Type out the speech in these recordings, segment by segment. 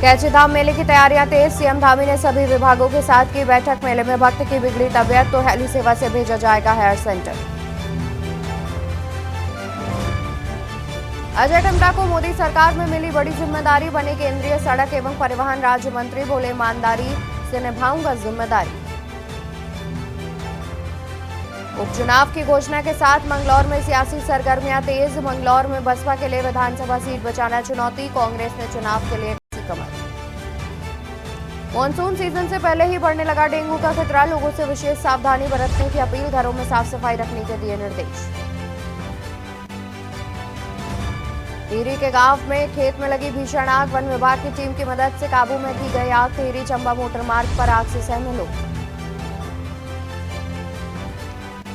कैचीधाम मेले की तैयारियां तेज। सीएम धामी ने सभी विभागों के साथ की बैठक। मेले में भक्त की बिगड़ी तबीयत तो हेली सेवा से भेजा जाएगा हेयर सेंटर। अजय टम्टा को मोदी सरकार में मिली बड़ी जिम्मेदारी। बने केंद्रीय सड़क एवं परिवहन राज्य मंत्री। बोले ईमानदारी से निभाऊंगा जिम्मेदारी। उपचुनाव की घोषणा के साथ मंगलौर में सियासी सरगर्मियां तेज। मंगलौर में बसपा के लिए विधानसभा सीट बचाना चुनौती। कांग्रेस ने चुनाव के लिए कसी कमर। मॉनसून सीजन से पहले ही बढ़ने लगा डेंगू का खतरा। लोगों से विशेष सावधानी बरतने की अपील। घरों में साफ सफाई रखने के दिए निर्देश। टिहरी के गांव में खेत में लगी भीषण आग। वन विभाग की टीम की मदद से काबू में की गई आग। टिहरी चंबा मोटर मार्ग पर आग से सहमे लोग।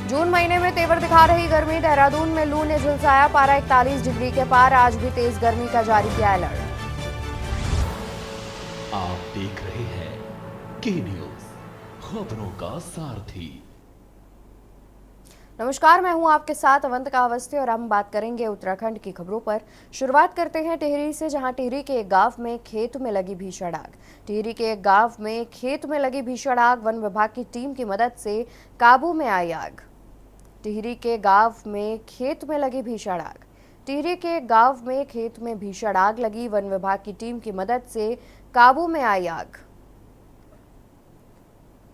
जून महीने में तेवर दिखा रही गर्मी। देहरादून में लू ने झुलसाया पारा 41 डिग्री के पार। आज भी तेज गर्मी का जारी किया अलर्ट। आप देख रहे हैं के न्यूज, खबरों का सारथी। नमस्कार, मैं हूं आपके साथ अवंतिका अवस्थी और हम बात करेंगे उत्तराखंड की खबरों पर। शुरुआत करते हैं टिहरी से, जहां टिहरी के एक गांव में खेत में लगी भीषण आग। टिहरी के एक गांव में खेत में लगी भीषण आग। वन विभाग की टीम की मदद से काबू में आई आग। टिहरी के गांव में खेत में लगी भीषण आग। टिहरी के गांव में खेत में भीषण आग लगी। वन विभाग की टीम की मदद से काबू में आई आग।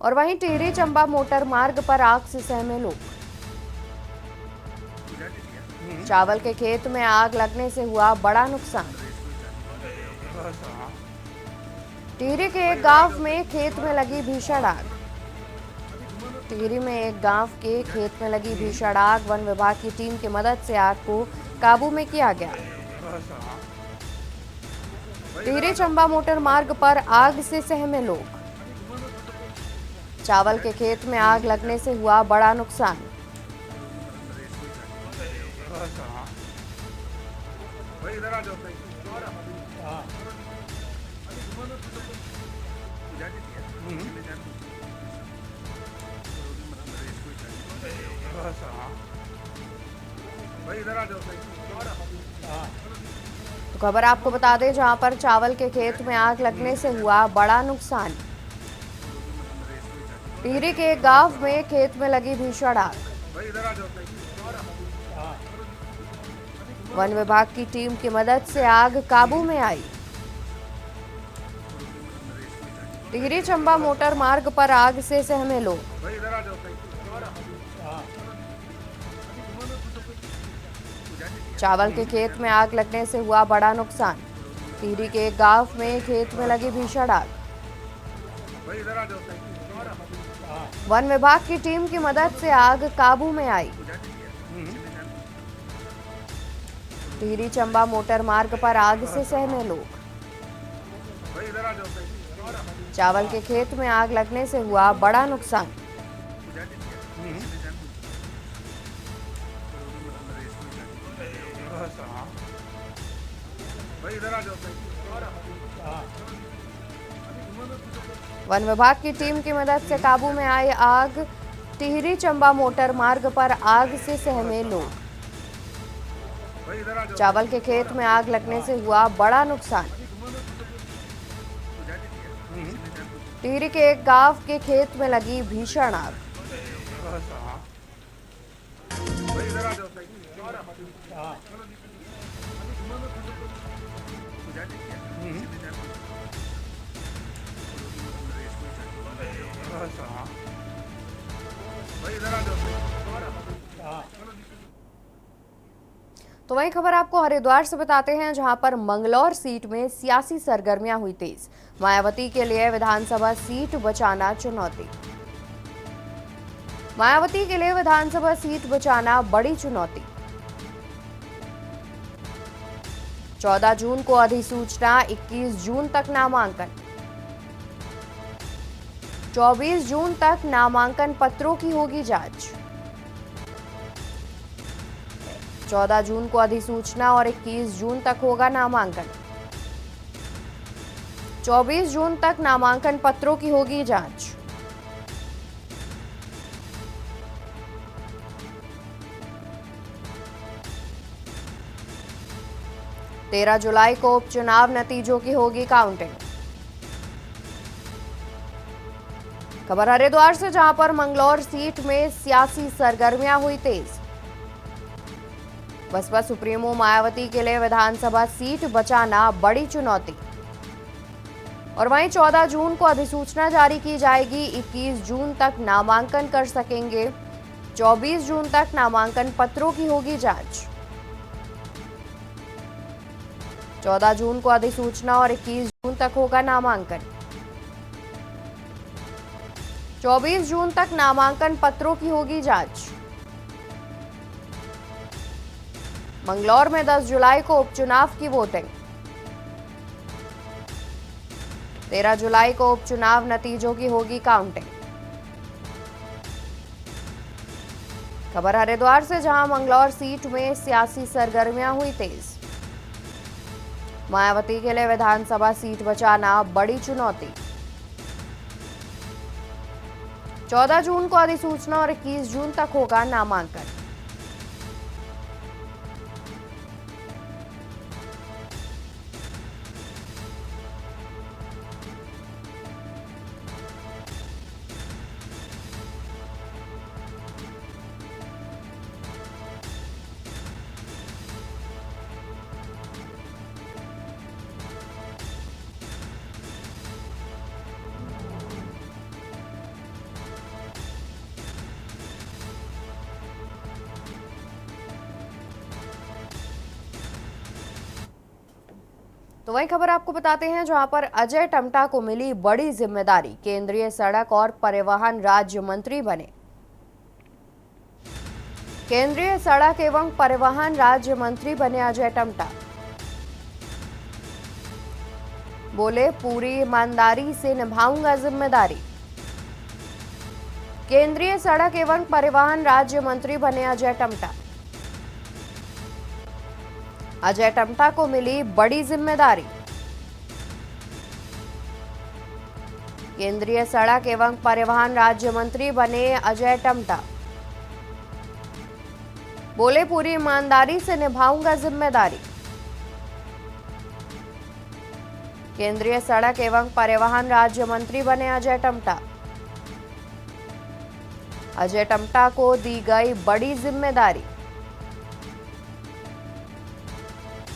और वहीं टिहरी चंबा मोटर मार्ग पर आग से सहमे लोग। चावल के खेत में आग लगने से हुआ बड़ा नुकसान। टिहरी के एक गांव में खेत में लगी भीषण आग। टिहरी में एक गांव के खेत में लगी भीषण आग। वन विभाग की टीम की मदद से आग को काबू में किया गया। टिहरी चंबा मोटर मार्ग पर आग से सहमे लोग। चावल के खेत में आग लगने से हुआ बड़ा नुकसान। तो खबर आपको बता दें, जहां पर चावल के खेत में आग लगने से हुआ बड़ा नुकसान। टिहरी के एक गांव में खेत में लगी भीषण आग। वन विभाग की टीम की मदद से आग काबू में आई। टिहरी चंबा मोटर मार्ग पर आग से सहमे लोग। चावल के खेत में आग लगने से हुआ बड़ा नुकसान। टिहरी के एक गांव में खेत में लगी भीषण आग। वन विभाग की टीम की मदद से आग काबू में आई। टिहरी चंबा मोटर मार्ग पर आग से सहमे लोग। चावल के खेत में आग लगने से हुआ बड़ा नुकसान। वन विभाग की टीम की मदद से काबू में आई आग। टिहरी चंबा मोटर मार्ग पर आग से सहमे लोग। चावल के खेत में आग लगने से हुआ बड़ा नुकसान। टिहरी के एक गांव के खेत में लगी भीषण आग। तो वही खबर आपको हरिद्वार से बताते हैं, जहां पर मंगलौर सीट में सियासी सरगर्मियां हुई तेज। मायावती के लिए विधानसभा सीट बचाना चुनौती। मायावती के लिए विधानसभा सीट बचाना बड़ी चुनौती। 14 जून को अधिसूचना, 21 जून तक नामांकन। 24 जून तक नामांकन पत्रों की होगी जांच। 14 जून को अधिसूचना और 21 जून तक होगा नामांकन। 24 जून तक नामांकन पत्रों की होगी जांच। 13 जुलाई को उपचुनाव नतीजों की होगी काउंटिंग। खबर हरिद्वार से, जहां पर मंगलौर सीट में सियासी सरगर्मियां हुई तेज। बसपा सुप्रीमो मायावती के लिए विधानसभा सीट बचाना बड़ी चुनौती। और वहीं 14 जून को अधिसूचना जारी की जाएगी। 21 जून तक नामांकन कर सकेंगे। 24 जून तक नामांकन पत्रों की होगी जांच। 14 जून को अधिसूचना और 21 जून तक होगा नामांकन। 24 जून तक नामांकन पत्रों की होगी जांच। मंगलौर में 10 जुलाई को उपचुनाव की वोटिंग। 13 जुलाई को उपचुनाव नतीजों की होगी काउंटिंग। खबर हरिद्वार से, जहां मंगलौर सीट में सियासी सरगर्मियां हुई तेज। मायावती के लिए विधानसभा सीट बचाना बड़ी चुनौती। 14 जून को अधिसूचना और 21 जून तक होगा नामांकन। तो वही खबर आपको बताते हैं, जहां पर अजय टम्टा को मिली बड़ी जिम्मेदारी। केंद्रीय सड़क और परिवहन राज्य मंत्री बने। केंद्रीय सड़क एवं परिवहन राज्य मंत्री बने अजय टम्टा। बोले, पूरी ईमानदारी से निभाऊंगा जिम्मेदारी। केंद्रीय सड़क एवं परिवहन राज्य मंत्री बने अजय टम्टा। अजय टम्टा को मिली बड़ी जिम्मेदारी। केंद्रीय सड़क एवं परिवहन राज्य मंत्री बने अजय टम्टा। बोले, पूरी ईमानदारी से निभाऊंगा जिम्मेदारी। केंद्रीय सड़क एवं परिवहन राज्य मंत्री बने अजय टम्टा। अजय टम्टा को दी गई बड़ी जिम्मेदारी।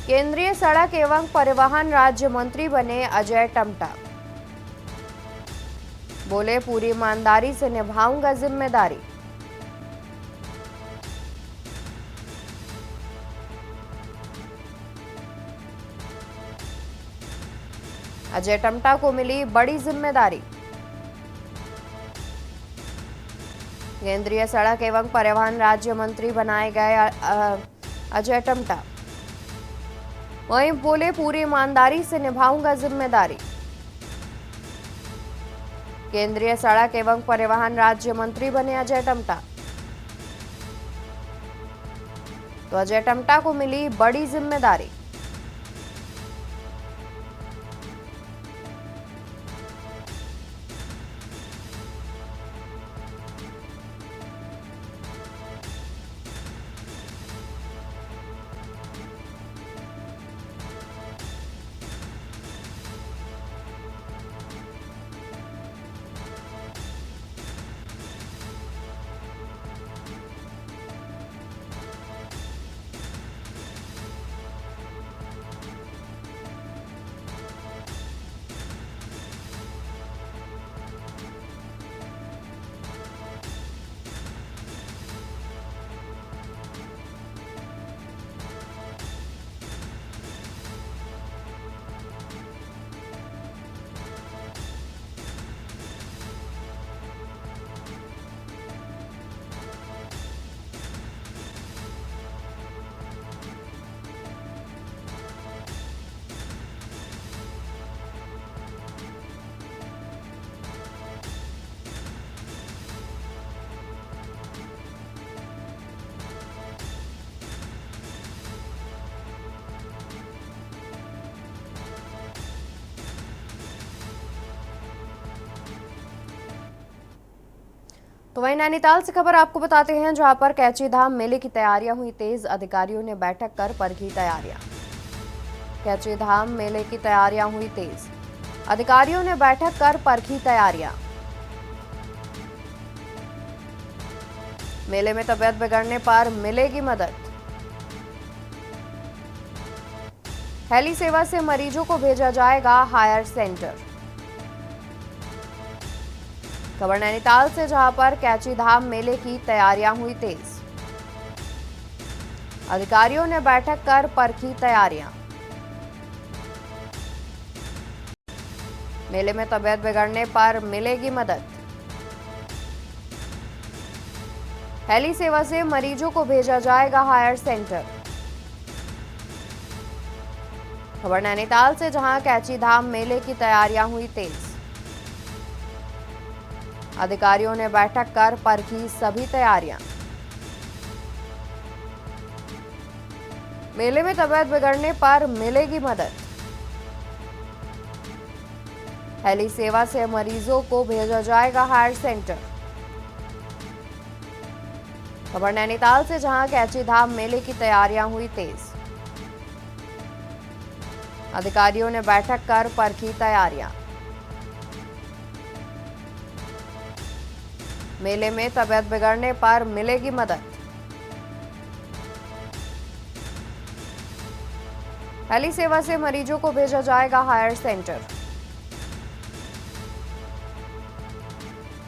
केंद्रीय सड़क एवं परिवहन राज्य मंत्री बने अजय टम्टा। बोले, पूरी ईमानदारी से निभाऊंगा जिम्मेदारी। अजय टम्टा को मिली बड़ी जिम्मेदारी। केंद्रीय सड़क एवं परिवहन राज्य मंत्री बनाए गए अजय टम्टा। वहीं बोले, पूरी ईमानदारी से निभाऊंगा जिम्मेदारी। केंद्रीय सड़क एवं परिवहन राज्य मंत्री बने अजय टम्टा। तो अजय टम्टा को मिली बड़ी जिम्मेदारी। तो वहीं नैनीताल से खबर आपको बताते हैं, जहां पर कैची धाम मेले की तैयारियां हुई तेज। अधिकारियों ने बैठक कर परखी तैयारियां। कैची धाम मेले की तैयारियां हुई तेज। अधिकारियों ने बैठक कर परखी तैयारियां। मेले में तबीयत बिगड़ने पर मिलेगी मदद। हेली सेवा से मरीजों को भेजा जाएगा हायर सेंटर। खबर नैनीताल से, जहां पर कैची धाम मेले की तैयारियां हुई तेज। अधिकारियों ने बैठक कर परखी तैयारियां। मेले में तबीयत बिगड़ने पर मिलेगी मदद। हेली सेवा से मरीजों को भेजा जाएगा हायर सेंटर। खबर नैनीताल से, जहां कैची धाम मेले की तैयारियां हुई तेज। अधिकारियों ने बैठक कर परखी सभी तैयारियां। मेले में तबीयत बिगड़ने पर मिलेगी मदद। हेली सेवा से मरीजों को भेजा जाएगा हायर सेंटर। खबर नैनीताल से, जहां कैची धाम मेले की तैयारियां हुई तेज। अधिकारियों ने बैठक कर परखी तैयारियां। मेले में तबीयत बिगड़ने पर मिलेगी मदद। हेली सेवा से मरीजों को भेजा जाएगा हायर सेंटर।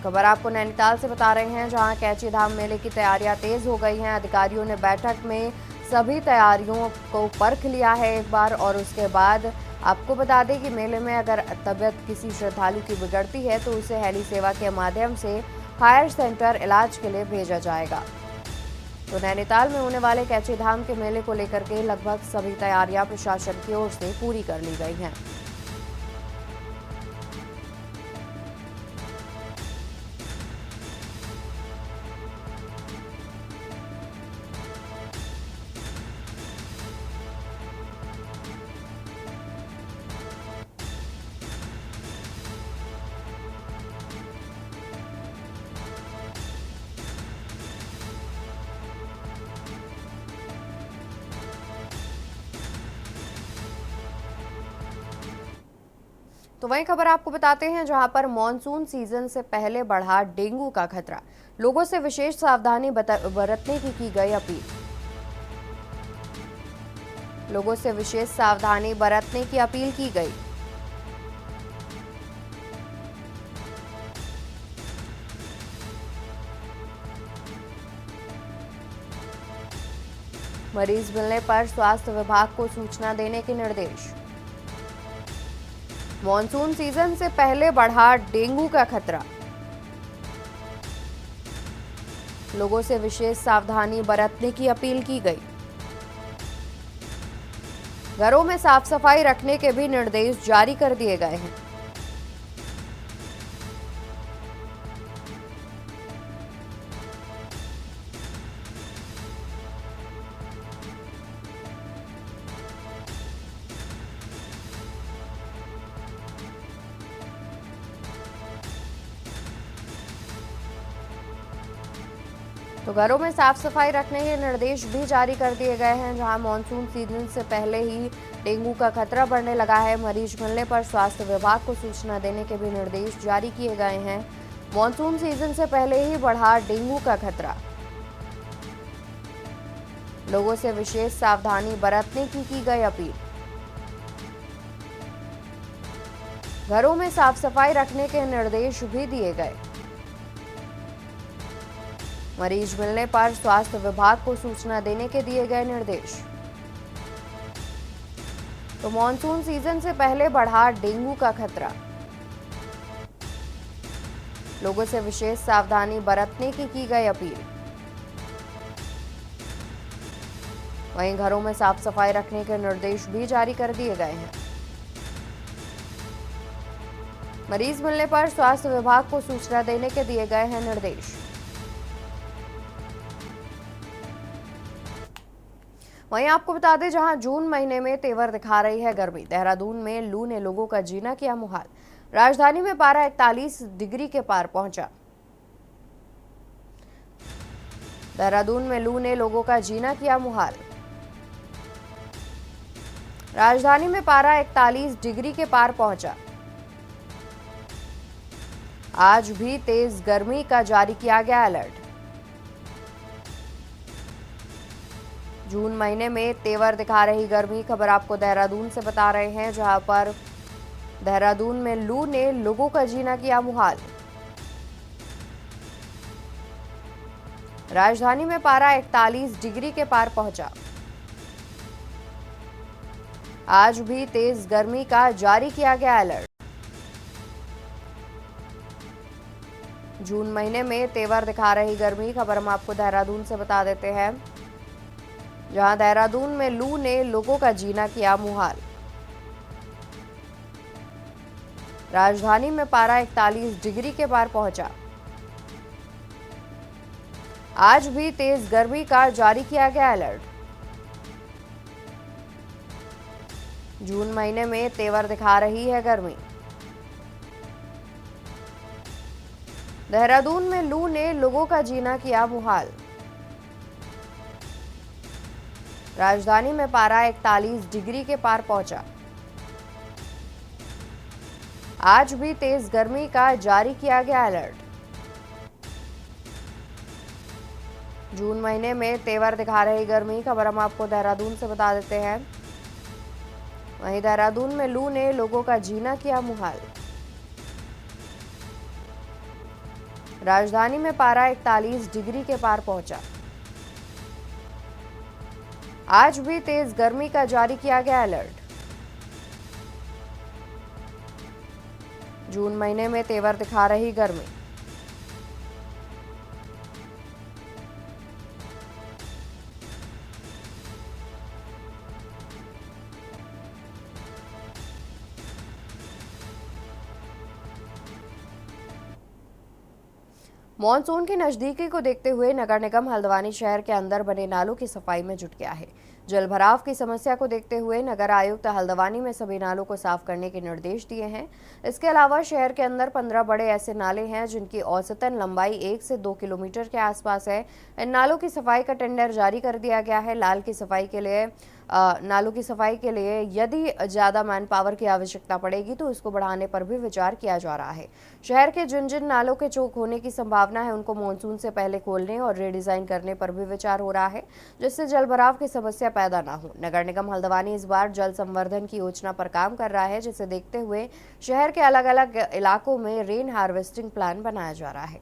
खबर आपको नैनीताल से बता रहे हैं, जहां कैची धाम मेले की तैयारियां तेज हो गई हैं। अधिकारियों ने बैठक में सभी तैयारियों को परख लिया है एक बार, और उसके बाद आपको बता दें कि मेले में अगर तबीयत किसी श्रद्धालु की बिगड़ती है तो उसे हेली सेवा के माध्यम से हायर सेंटर इलाज के लिए भेजा जाएगा। तो नैनीताल में होने वाले कैची धाम के मेले को लेकर के लगभग सभी तैयारियां प्रशासन की ओर से पूरी कर ली गई हैं। तो वही खबर आपको बताते हैं, जहां पर मॉनसून सीजन से पहले बढ़ा डेंगू का खतरा। लोगों से विशेष सावधानी बरतने की गई अपील। लोगों से विशेष सावधानी बरतने की अपील की गई। मरीज मिलने पर स्वास्थ्य विभाग को सूचना देने के निर्देश। मॉनसून सीजन से पहले बढ़ा डेंगू का खतरा। लोगों से विशेष सावधानी बरतने की अपील की गई। घरों में साफ सफाई रखने के भी निर्देश जारी कर दिए गए हैं। तो घरों में साफ सफाई रखने के निर्देश भी जारी कर दिए गए हैं, जहां मॉनसून सीजन से पहले ही डेंगू का खतरा बढ़ने लगा है। मरीज मिलने पर स्वास्थ्य विभाग को सूचना देने के भी निर्देश जारी किए गए हैं। मॉनसून सीजन से पहले ही बढ़ा डेंगू का खतरा। लोगों से विशेष सावधानी बरतने की गई अपील। घरों में साफ सफाई रखने के निर्देश भी दिए गए। मरीज मिलने पर स्वास्थ्य विभाग को सूचना देने के दिए गए निर्देश। तो मॉनसून सीजन से पहले बढ़ा डेंगू का खतरा। लोगों से विशेष सावधानी बरतने की गई अपील। वहीं घरों में साफ सफाई रखने के निर्देश भी जारी कर दिए गए हैं। मरीज मिलने पर स्वास्थ्य विभाग को सूचना देने के दिए गए हैं निर्देश। वहीं आपको बता दें, जहां जून महीने में तेवर दिखा रही है गर्मी, देहरादून में लू ने लोगों का जीना किया मुहाल। राजधानी में पारा 41 डिग्री के पार पहुंचा। देहरादून में लू ने लोगों का जीना किया मुहाल। राजधानी में पारा 41 डिग्री के पार पहुंचा। आज भी तेज गर्मी का जारी किया गया अलर्ट। जून महीने में तेवर दिखा रही गर्मी। खबर आपको देहरादून से बता रहे हैं, जहां पर देहरादून में लू ने लोगों का जीना किया मुहाल। राजधानी में पारा 41 डिग्री के पार पहुंचा। आज भी तेज गर्मी का जारी किया गया अलर्ट। जून महीने में तेवर दिखा रही गर्मी। खबर हम आपको देहरादून से बता देते हैं, जहां देहरादून में लू ने लोगों का जीना किया मुहाल। राजधानी में पारा 41 डिग्री के पार पहुंचा। आज भी तेज गर्मी का जारी किया गया अलर्ट। जून महीने में तेवर दिखा रही है गर्मी। देहरादून में लू ने लोगों का जीना किया मुहाल। राजधानी में पारा 41 डिग्री के पार पहुंचा। आज भी तेज गर्मी का जारी किया गया अलर्ट। जून महीने में तेवर दिखा रही गर्मी। खबर हम आपको देहरादून से बता देते हैं, वहीं देहरादून में लू ने लोगों का जीना किया मुहाल। राजधानी में पारा 41 डिग्री के पार पहुंचा। आज भी तेज गर्मी का जारी किया गया अलर्ट। जून महीने में तेवर दिखा रही गर्मी। मॉनसून की नजदीकी को देखते हुए नगर निगम हल्द्वानी शहर के अंदर बने नालों की सफाई में जुट गया है। जल भराव की समस्या को देखते हुए नगर आयुक्त हल्द्वानी में सभी नालों को साफ करने के निर्देश दिए हैं। इसके अलावा शहर के अंदर 15 बड़े ऐसे नाले हैं जिनकी औसतन लंबाई 1 से 2 किलोमीटर के आसपास है। इन नालों की सफाई का टेंडर जारी कर दिया गया है। नालों की सफाई के लिए यदि ज्यादा मैन पावर की आवश्यकता पड़ेगी तो इसको बढ़ाने पर भी विचार किया जा रहा है। शहर के जिन जिन नालों के चौक होने की संभावना है उनको मानसून से पहले खोलने और रीडिजाइन करने पर भी विचार हो रहा है, जिससे जल भराव की समस्या पैदा ना हो। नगर निगम हल्द्वानी इस बार जल संवर्धन की योजना पर काम कर रहा है, जिसे देखते हुए शहर के अलग अलग इलाकों में रेन हार्वेस्टिंग प्लान बनाया जा रहा है।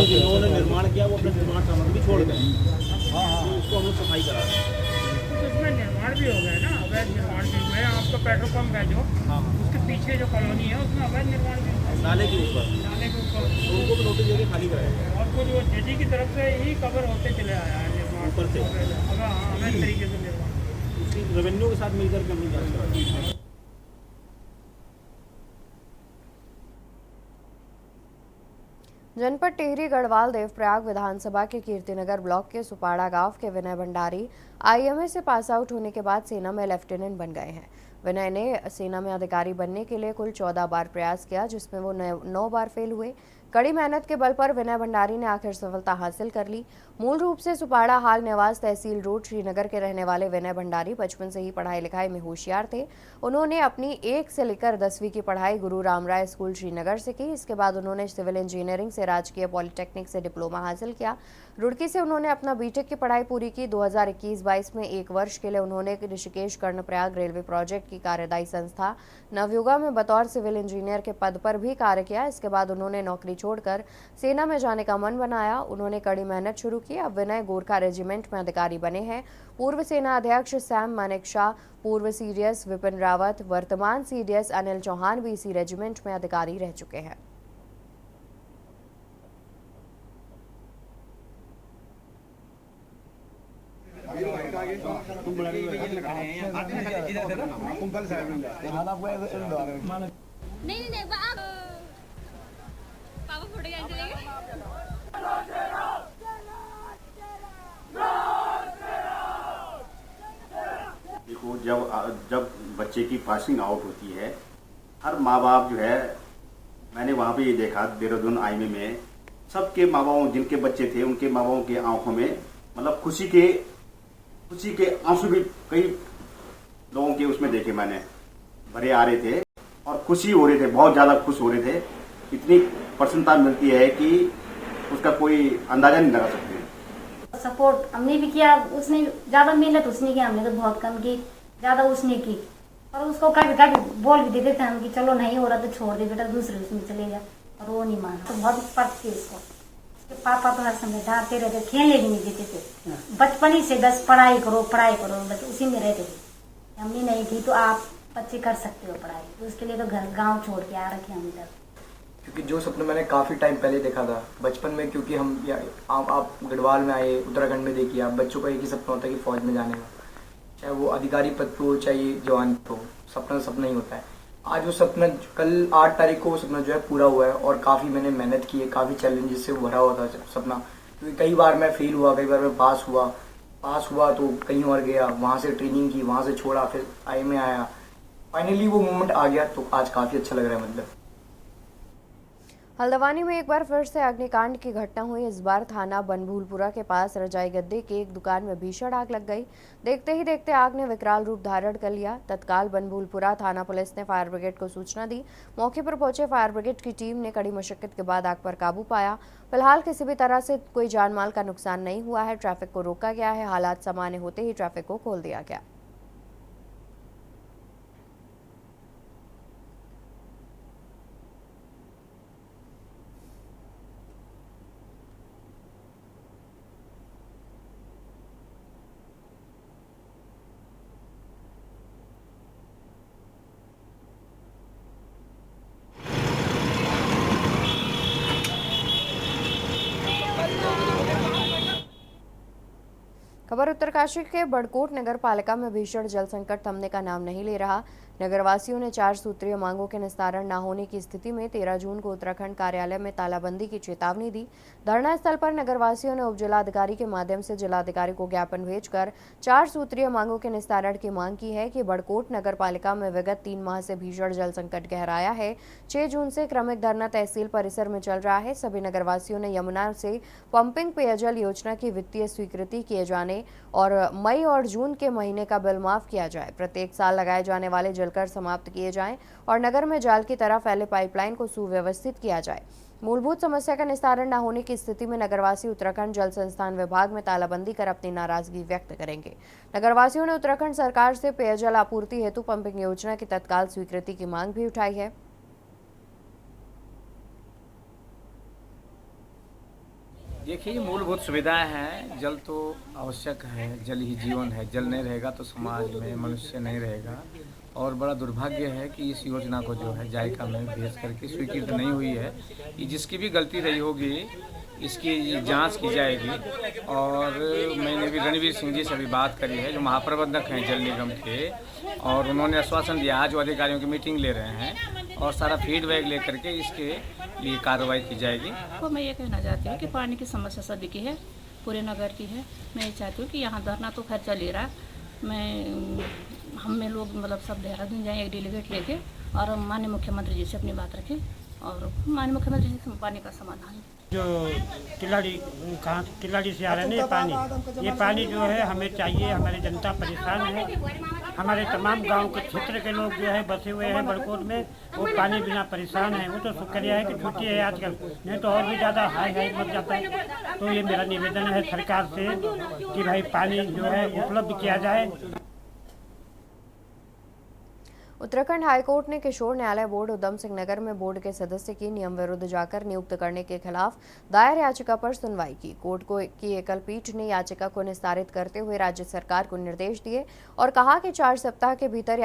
जिन्होंने निर्माण किया वो अपना निर्माण सामग्री छोड़ गए। तो उसको हम लोग सफाई करा रहे हैं। तो इसमें निर्माण भी हो गया ना, अवैध निर्माण भी हुआ है। आपका पेट्रोल पंप है जो, उसके पीछे जो कॉलोनी है उसमें अवैध निर्माण भी हुआ है। नाले के ऊपर तो उनको भी नोटिस देके खाली कराया और कुछ वो जेडी की तरफ से ही कवर होते चले आया है निर्माण ऊपर से। अवैध तरीके से निर्माण। उसकी रेवेन्यू के साथ मिलकर के हम लोग जांच करा रहे हैं। जनपद टिहरी गढ़वाल देवप्रयाग विधानसभा के कीर्तिनगर ब्लॉक के सुपाड़ा गांव के विनय भंडारी आईएमए से पास आउट होने के बाद सेना में लेफ्टिनेंट बन गए हैं। विनय ने सेना में अधिकारी बनने के लिए कुल 14 बार प्रयास किया, जिसमें वो 9 बार फेल हुए। कड़ी मेहनत के बल पर विनय भंडारी ने आखिर सफलता हासिल कर ली। मूल रूप से सुपाड़ा हाल निवास तहसील रोड श्रीनगर के रहने वाले विनय भंडारी बचपन से ही पढ़ाई लिखाई में होशियार थे। उन्होंने अपनी 1 से लेकर 10वीं की पढ़ाई गुरु रामराय स्कूल श्रीनगर से की। इसके बाद उन्होंने सिविल इंजीनियरिंग से राजकीय पॉलिटेक्निक से डिप्लोमा हासिल किया। रुड़की से उन्होंने अपना बीटेक की पढ़ाई पूरी की। 2021-22 में 1 वर्ष के लिए उन्होंने ऋषिकेश कर्णप्रयाग रेलवे प्रोजेक्ट की कार्यदायी संस्था नवयुगा में बतौर सिविल इंजीनियर के पद पर भी कार्य किया। इसके बाद उन्होंने नौकरी छोड़कर सेना में जाने का मन बनाया। उन्होंने कड़ी मेहनत शुरू की। अब विनय गोरखा रेजिमेंट में अधिकारी बने हैं। पूर्व सेना अध्यक्ष सैम मानेकशा, पूर्व सीडीएस विपिन रावत, वर्तमान सीडीएस अनिल चौहान भी इसी रेजिमेंट में अधिकारी रह चुके हैं। नहीं पापा फोटो खींच लेंगे। तो जब बच्चे की पासिंग आउट होती है, हर माँ बाप जो है, मैंने वहाँ पे ये देखा देहरादून आईएमए में सबके माँ बापों, जिनके बच्चे थे उनके माँ बापों के आंखों में मतलब खुशी के आंसू भी कई लोगों के उसमें देखे मैंने, भरे आ रहे थे और खुशी हो रहे थे, बहुत ज़्यादा खुश हो रहे थे। इतनी प्रसन्नता मिलती है कि उसका कोई अंदाजा नहीं लगा सकते। सपोर्ट हमने भी किया, उसने ज़्यादा मेहनत उसने की, हमने तो बहुत कम की, ज़्यादा उसने की। और उसको कभी कभी बोल भी देते थे हम कि चलो नहीं हो रहा तो छोड़ दे बेटा, दूसरे उसमें चले जा, और वो नहीं माना। तो बहुत पढ़ती है उसको, उसके पापा तो हर समय डांटते रहते, खेलने भी नहीं देते थे। बचपन ही से बस पढ़ाई करो बस उसी में रहते थे। हमने नहीं की तो आप बच्चे कर सकते हो पढ़ाई, तो उसके लिए तो घर गाँव छोड़ के आ रखे हम इधर। क्योंकि जो सपना मैंने काफ़ी टाइम पहले देखा था बचपन में, क्योंकि आप गढ़वाल में आए, उत्तराखंड में देखिए, आप बच्चों का एक ही सपना होता है कि फ़ौज में जाने का, चाहे वो अधिकारी पद पे हो चाहे जवान पे हो, सपना ही होता है। आज वो सपना, कल 8 तारीख को वो सपना जो है पूरा हुआ है, और काफ़ी मैंने मेहनत की है, काफ़ी चैलेंजेस से भरा हुआ था सपना। क्योंकि कई बार मैं फेल हुआ, कई बार मैं पास हुआ तो कहीं और गया, वहाँ से ट्रेनिंग की, वहाँ से छोड़ा, फिर आईएमए आया, फाइनली वो मोमेंट आ गया, तो आज काफ़ी अच्छा लग रहा है। मतलब हल्द्वानी में एक बार फिर से अग्निकांड की घटना हुई। इस बार थाना बनभूलपुरा के पास रजाई गद्दे की एक दुकान में भीषण आग लग गई। देखते ही देखते आग ने विकराल रूप धारण कर लिया। तत्काल बनभूलपुरा थाना पुलिस ने फायर ब्रिगेड को सूचना दी। मौके पर पहुंचे फायर ब्रिगेड की टीम ने कड़ी मशक्कत के बाद आग पर काबू पाया। फिलहाल किसी भी तरह से कोई जानमाल का नुकसान नहीं हुआ है। ट्रैफिक को रोका गया है। हालात सामान्य होते ही ट्रैफिक को खोल दिया गया। खबर उत्तरकाशी के बड़कोट नगर पालिका में भीषण जल संकट थमने का नाम नहीं ले रहा। नगरवासियों ने 4 सूत्रीय मांगों के निस्तारण न होने की स्थिति में 13 जून को उत्तराखंड कार्यालय में तालाबंदी की चेतावनी दी। धरना स्थल पर नगरवासियों ने उप जिलाधिकारी के माध्यम से जिलाधिकारी को ज्ञापन भेजकर 4 सूत्रीय मांगों के निस्तारण की मांग की है कि बड़कोट नगर पालिका में विगत 3 माह से भीषण जल संकट गहराया है। 6 जून से क्रमिक धरना तहसील परिसर में चल रहा है। सभी नगरवासियों ने यमुना से पंपिंग पेयजल योजना की वित्तीय स्वीकृति किए जाने और मई और जून के महीने का बिल माफ किया जाए। प्रत्येक साल लगाए जाने वाले जलकर समाप्त किए जाएं और नगर में जाल की तरह फैले पाइपलाइन को सुव्यवस्थित किया जाए। मूलभूत समस्या का निस्तारण न होने की स्थिति में नगरवासी उत्तराखंड जल संस्थान विभाग में तालाबंदी कर अपनी नाराजगी व्यक्त करेंगे। नगरवासियों ने उत्तराखंड सरकार से पेयजल आपूर्ति हेतु पंपिंग योजना की तत्काल स्वीकृति की मांग भी उठाई है। देखिए, मूलभूत सुविधाएं हैं। जल तो आवश्यक है, जल ही जीवन है। जल नहीं रहेगा तो समाज में मनुष्य नहीं रहेगा। और बड़ा दुर्भाग्य है कि इस योजना को जो है जायका में भेज करके स्वीकृत नहीं हुई है। कि जिसकी भी गलती रही होगी इसकी जांच की जाएगी। और मैंने भी रणवीर सिंह जी से भी बात करी है, जो महाप्रबंधक हैं जल निगम के, और उन्होंने आश्वासन दिया आज वो अधिकारियों की मीटिंग ले रहे हैं और सारा फीडबैक लेकर के इसके लिए कार्रवाई की जाएगी। तो मैं ये कहना चाहती हूँ कि पानी की समस्या सभी की है, पूरे नगर की है। मैं ये चाहती हूँ कि यहाँ धरना तो खैर चल ही रहा, हम में लोग मतलब सब देहरादून जाएँ एक डेलीगेट लेके और माननीय मुख्यमंत्री जी से अपनी बात रखें और माननीय मुख्यमंत्री जी से पानी का समाधान। जो किलाड़ी से आ रहा है ना ये पानी जो है हमें चाहिए। हमारी जनता परेशान है, हमारे तमाम गांव के क्षेत्र के लोग जो है बसे हुए हैं बड़कोट में, वो पानी बिना परेशान है। वो तो शुक्रिया है कि छुट्टी है आजकल, नहीं तो और भी ज़्यादा हाई मच जाता है। तो ये मेरा निवेदन है सरकार से कि भाई पानी जो है उपलब्ध किया जाए। उत्तराखंड हाईकोर्ट ने किशोर न्यायालय बोर्ड उधम सिंह नगर में बोर्ड के सदस्य की नियम विरुद्ध जाकर नियुक्त करने के खिलाफ दायर याचिका पर सुनवाई की। कोर्ट की एकल पीठ ने याचिका को निस्तारित करते हुए राज्य सरकार को निर्देश दिए और कहा कि 4 सप्ताह के भीतर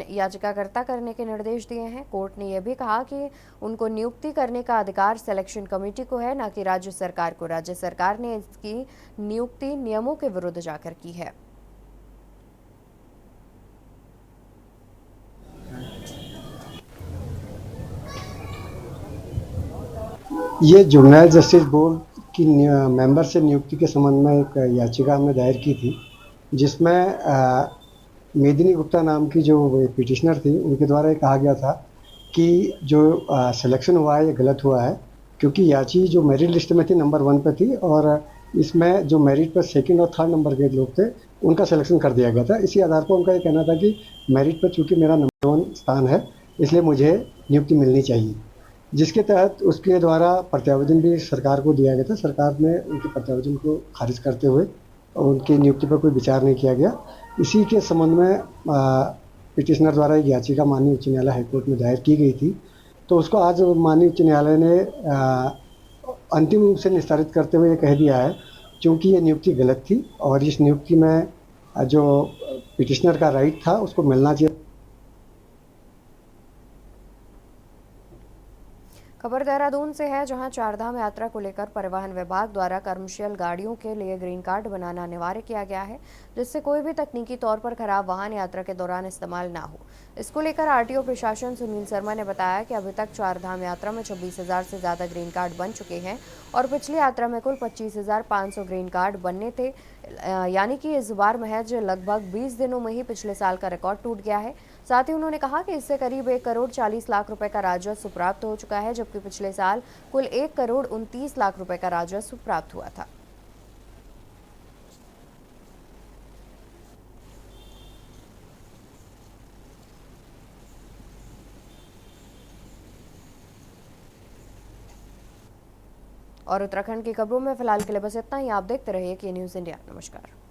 याचिकाकर्ता करने के निर्देश दिए हैं। कोर्ट ने यह भी कहा कि उनको नियुक्ति करने का अधिकार सिलेक्शन कमेटी को है, न कि राज्य सरकार को। राज्य सरकार ने इसकी नियुक्ति नियमों के विरुद्ध जाकर की है। ये जुवेनाइल जस्टिस बोर्ड की मेंबर से नियुक्ति के संबंध में एक याचिका हमने दायर की थी। जिसमें मेदिनी गुप्ता नाम की जो पिटिशनर थी, उनके द्वारा ये कहा गया था कि जो सिलेक्शन हुआ है ये गलत हुआ है, क्योंकि याची जो मेरिट लिस्ट में थी नंबर 1 पे थी और इसमें जो मेरिट पर सेकंड और थर्ड नंबर के लोग थे उनका सिलेक्शन कर दिया गया था। इसी आधार पर उनका ये कहना था कि मेरिट पर चूँकि मेरा नंबर 1 स्थान है, इसलिए मुझे नियुक्ति मिलनी चाहिए, जिसके तहत उसके द्वारा प्रत्यावेदन भी सरकार को दिया गया था। सरकार ने उनके प्रत्यावेदन को खारिज करते हुए उनकी नियुक्ति पर कोई विचार नहीं किया गया। इसी के संबंध में पिटिशनर द्वारा एक याचिका माननीय उच्च न्यायालय हाईकोर्ट में दायर की गई थी, तो उसको आज माननीय उच्च न्यायालय ने अंतिम रूप से निस्तारित करते हुए ये कह दिया है, क्योंकि ये नियुक्ति गलत थी और इस नियुक्ति में जो पिटिशनर का राइट था उसको मिलना चाहिए। खबर देहरादून से है, जहां चारधाम यात्रा को लेकर परिवहन विभाग द्वारा कमर्शियल गाड़ियों के लिए ग्रीन कार्ड बनाना अनिवार्य किया गया है, जिससे कोई भी तकनीकी तौर पर खराब वाहन यात्रा के दौरान इस्तेमाल ना हो। इसको लेकर आरटीओ प्रशासन सुनील शर्मा ने बताया कि अभी तक चारधाम यात्रा में 26,000 से ज़्यादा ग्रीन कार्ड बन चुके हैं और पिछली यात्रा में कुल 25,500 ग्रीन कार्ड बनने थे, यानी कि इस बार महज लगभग 20 दिनों में ही पिछले साल का रिकॉर्ड टूट गया है। साथ ही उन्होंने कहा कि इससे करीब 1 करोड़ 40 लाख रुपए का राजस्व प्राप्त हो चुका है, जबकि पिछले साल कुल 1 करोड़ 29 लाख रुपए का राजस्व प्राप्त हुआ था। और उत्तराखंड की खबरों में फिलहाल के लिए बस इतना ही। आप देखते रहिए के न्यूज़ इंडिया। नमस्कार।